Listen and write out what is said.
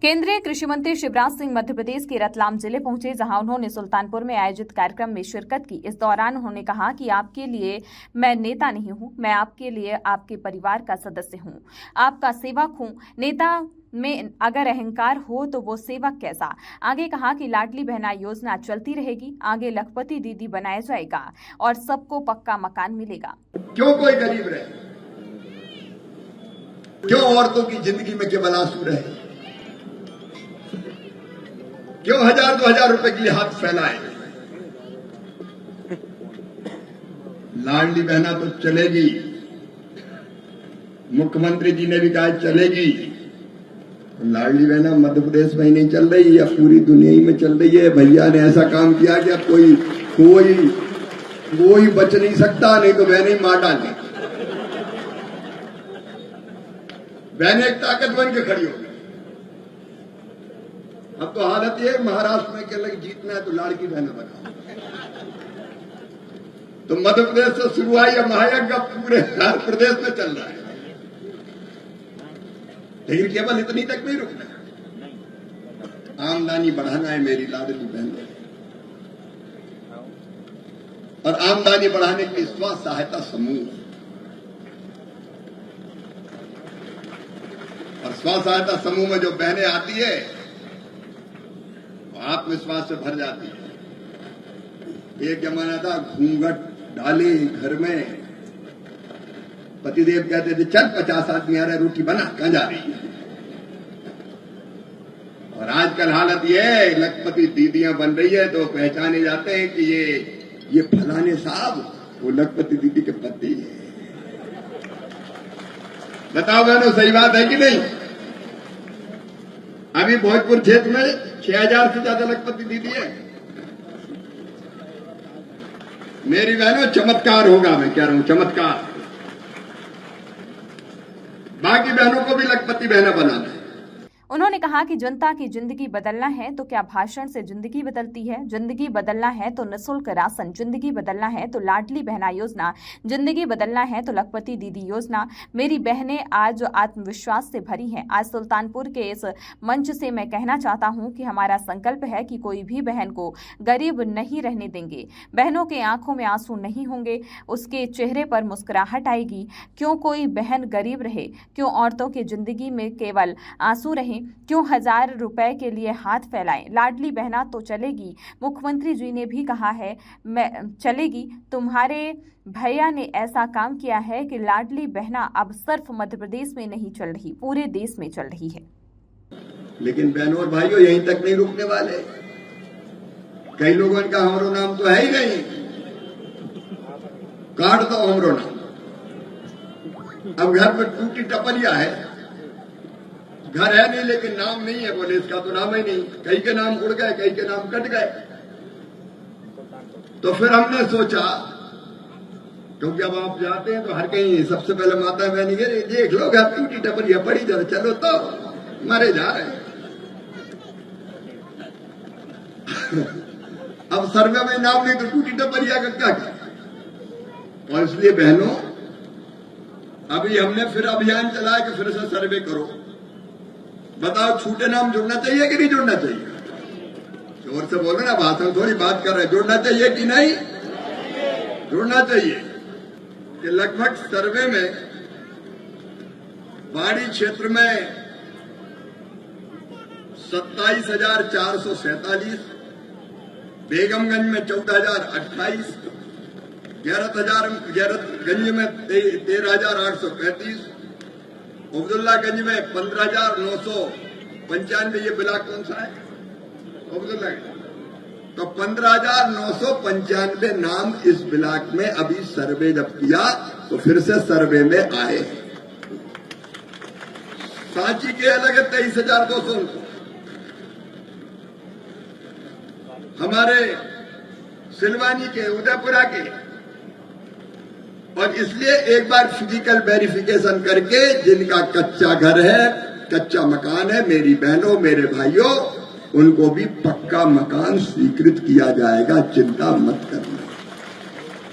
केंद्रीय कृषि मंत्री शिवराज सिंह मध्य प्रदेश के रतलाम जिले पहुंचे, जहां उन्होंने सुल्तानपुर में आयोजित कार्यक्रम में शिरकत की। इस दौरान उन्होंने कहा कि आपके लिए मैं नेता नहीं हूं, मैं आपके लिए आपके परिवार का सदस्य हूं, आपका सेवक हूं। नेता में अगर अहंकार हो तो वो सेवक कैसा। आगे कहा कि लाडली बहना योजना चलती रहेगी, आगे लखपति दीदी बनाया जाएगा और सबको पक्का मकान मिलेगा। क्यों कोई गरीब रहे, क्यों औरतों की जिंदगी में केवल आंसू रहे, क्यों 1000-2000 रुपए के लिए हाथ फैलाए। लाडली बहना तो चलेगी, मुख्यमंत्री जी ने भी कहा चलेगी। लाडली बहना मध्य प्रदेश में ही नहीं चल रही, अब पूरी दुनिया ही में चल रही है। भैया ने ऐसा काम किया कि अब कोई बच नहीं सकता, नहीं तो बहन ही मार डाले। बहन एक ताकत बन के खड़ी हो गई। अब तो हालत ये महाराष्ट्र में के लगे जीतना है तो लाड़की बहना बना, तो मध्य प्रदेश से शुरू आई है महायज्ञ, पूरे प्रदेश में चल रहा है। लेकिन केवल इतनी तक नहीं रुकना, आमदनी बढ़ाना है मेरी लाडली बहनों, और आमदनी बढ़ाने के लिए स्व सहायता समूह, और स्व सहायता समूह में जो बहनें आती है आत्मविश्वास से भर जाती है। एक जमाना था घूंघट डाले घर में, पतिदेव कहते थे चल 50 आदमी आ रहे, रोटी बना, कहां जा रही है। और आजकल हालत ये है, लखपति दीदियां बन रही है तो पहचाने जाते हैं कि ये फलाने साहब वो लखपति दीदी के पति है। बताओ बहनों, सही बात है कि नहीं। अभी भोजपुर क्षेत्र में 6000 से ज्यादा लखपति दीदी है। मेरी बहनों चमत्कार होगा, मैं कह रहा हूं चमत्कार। बाकी बहनों को भी लखपति बहना बनाना है। उन्होंने कहा कि जनता की जिंदगी बदलना है तो क्या भाषण से जिंदगी बदलती है। जिंदगी बदलना है तो निःशुल्क राशन, जिंदगी बदलना है तो लाडली बहना योजना, जिंदगी बदलना है तो लखपति दीदी योजना। मेरी बहनें आज आत्मविश्वास से भरी हैं। आज सुल्तानपुर के इस मंच से मैं कहना चाहता हूं कि हमारा संकल्प है कि कोई भी बहन को गरीब नहीं रहने देंगे। बहनों के आंखों में आंसू नहीं होंगे, उसके चेहरे पर मुस्कुराहट आएगी। क्यों कोई बहन गरीब रहे, क्यों औरतों की जिंदगी में केवल आंसू रहे, क्यों 1000 रुपए के लिए हाथ फैलाएं। लाडली बहना तो चलेगी, मुख्यमंत्री जी ने भी कहा है मैं चलेगी। तुम्हारे भैया ने ऐसा काम किया है कि लाडली बहना अब सिर्फ मध्य प्रदेश में नहीं चल रही, पूरे देश में चल रही है। लेकिन बहनों और भाइयों यहीं तक नहीं रुकने वाले। कई लोगों का हमरो नाम तो है ही नहीं, काट दो हमरो नाम। अब घर पर टूटी टपरिया है, घर है नहीं लेकिन नाम नहीं है, बोले इसका तो नाम ही नहीं। कई के नाम उड़ गए, कई के नाम कट गए। तो फिर हमने सोचा, क्योंकि अब आप जाते हैं तो हर कहीं सबसे पहले माता बहनी के देख लो घर टूटी टपरिया पड़ी, जरा चलो तो मरे जा रहे हैं। अब सर्वे में नाम नहीं तो टूटी टपरिया का क्या किया। और इसलिए बहनों अभी हमने फिर अभियान चलाया कि फिर से सर्वे करो, बताओ छूटे नाम जुड़ना चाहिए कि नहीं जुड़ना चाहिए। जोर से बोलो ना, भाषण थोड़ी बात कर रहे हैं। जुड़ना चाहिए कि नहीं जुड़ना चाहिए। कि लगभग सर्वे में बाड़ी क्षेत्र में 27,447, बेगमगंज में 14,028, गैरतगंज में 13,835, अब्दुल्लागंज में 15,995। ये ब्लॉक कौन सा है अब्दुल्ला? तो 15,995 नाम इस ब्लॉक में अभी सर्वे जब किया तो फिर से सर्वे में आए। सांची के अलग है 23,200, हमारे सिलवानी के, उदयपुरा के। और इसलिए एक बार फिजिकल वेरिफिकेशन करके जिनका कच्चा घर है, कच्चा मकान है, मेरी बहनों मेरे भाइयों, उनको भी पक्का मकान स्वीकृत किया जाएगा, चिंता मत करना।